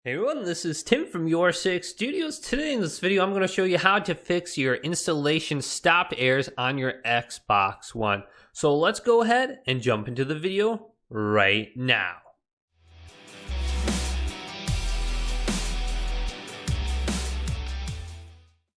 Hey everyone, this is Tim from YourSixGaming. Today in this video, I'm going to show you how to fix your installation stopped errors on your Xbox One. So let's go ahead and jump into the video right now.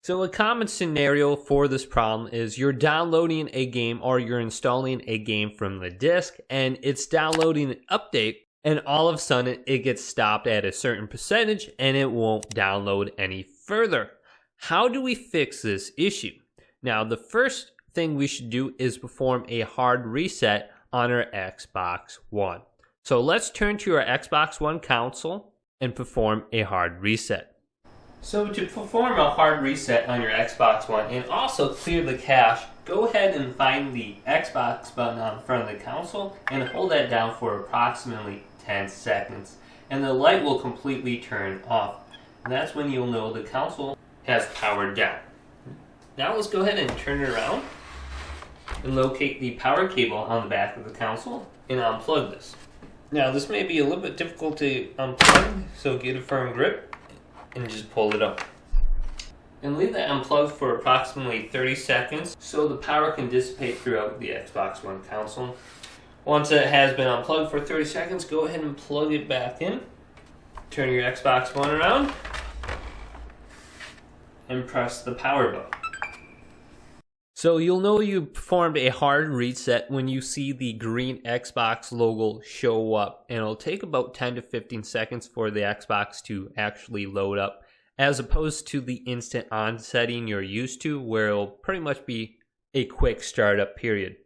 So a common scenario for this problem is you're downloading a game or you're installing a game from the disk and it's downloading an update. And all of a sudden, it gets stopped at a certain percentage and it won't download any further. How do we fix this issue? Now, the first thing we should do is perform a hard reset on our Xbox One. So let's turn to our Xbox One console and perform a hard reset. So to perform a hard reset on your Xbox One and also clear the cache, go ahead and find the Xbox button on front of the console and hold that down for approximately 10 seconds. And the light will completely turn off. And that's when you'll know the console has powered down. Now let's go ahead and turn it around and locate the power cable on the back of the console and unplug this. Now this may be a little bit difficult to unplug, so get a firm grip and just pull it up. And leave that unplugged for approximately 30 seconds so the power can dissipate throughout the Xbox One console. Once it has been unplugged for 30 seconds, go ahead and plug it back in. Turn your Xbox One around and press the power button. So you'll know you performed a hard reset when you see the green Xbox logo show up, and it'll take about 10 to 15 seconds for the Xbox to actually load up, as opposed to the instant on setting you're used to, where it'll pretty much be a quick startup period.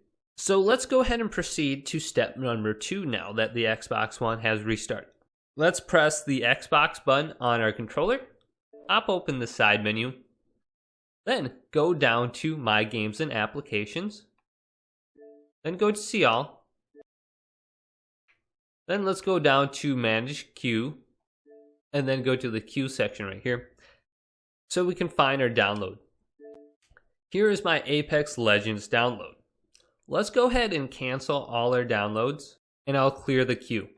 So let's go ahead and proceed to step number 2 now that the Xbox One has restarted. Let's press the Xbox button on our controller, pop open the side menu, then go down to My Games and Applications, then go to See All, then let's go down to Manage Queue, and then go to the Queue section right here, so we can find our download. Here is my Apex Legends download. Let's go ahead and cancel all our downloads, and I'll clear the queue.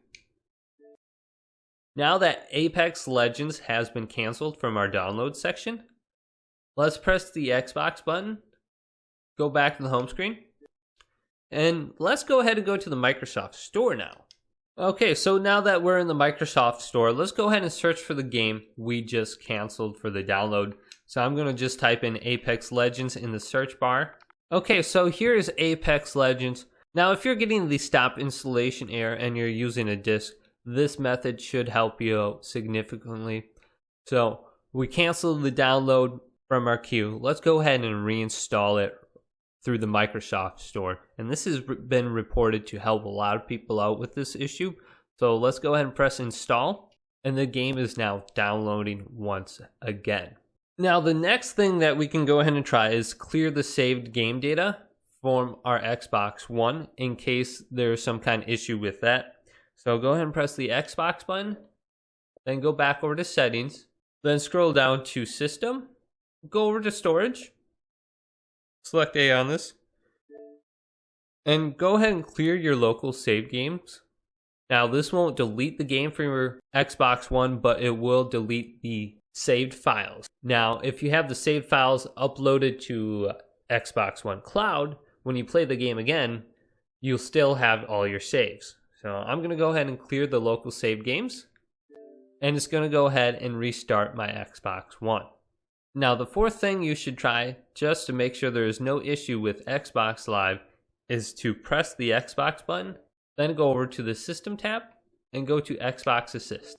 Now that Apex Legends has been canceled from our download section, let's press the Xbox button, go back to the home screen, and let's go ahead and go to the Microsoft Store now. Okay, so now that we're in the Microsoft Store, let's go ahead and search for the game we just canceled for the download. So I'm going to just type in Apex Legends in the search bar. Okay, so here is Apex Legends. Now, if you're getting the stop installation error and you're using a disk, this method should help you out significantly. So we canceled the download from our queue. Let's go ahead and reinstall it through the Microsoft Store. And this has been reported to help a lot of people out with this issue. So let's go ahead and press install. And the game is now downloading once again. Now, the next thing that we can go ahead and try is clear the saved game data from our Xbox One in case there's some kind of issue with that. So go ahead and press the Xbox button, then go back over to Settings, then scroll down to System, go over to Storage, select A on this, and go ahead and clear your local save games. Now, this won't delete the game from your Xbox One, but it will delete the saved files. Now, if you have the saved files uploaded to Xbox One Cloud, when you play the game again, you'll still have all your saves. So I'm going to go ahead and clear the local save games, and it's going to go ahead and restart my Xbox One. Now, the fourth thing you should try, just to make sure there is no issue with Xbox Live, is to press the Xbox button, then go over to the System tab, and go to Xbox Assist.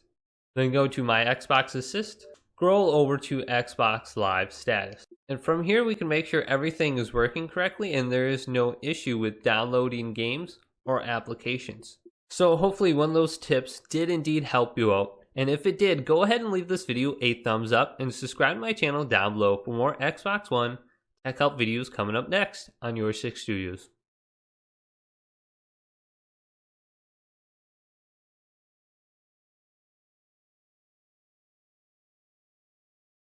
Then go to My Xbox Assist, scroll over to Xbox Live status. And from here we can make sure everything is working correctly and there is no issue with downloading games or applications. So hopefully one of those tips did indeed help you out. And if it did, go ahead and leave this video a thumbs up and subscribe to my channel down below for more Xbox One tech help videos coming up next on YourSixGaming.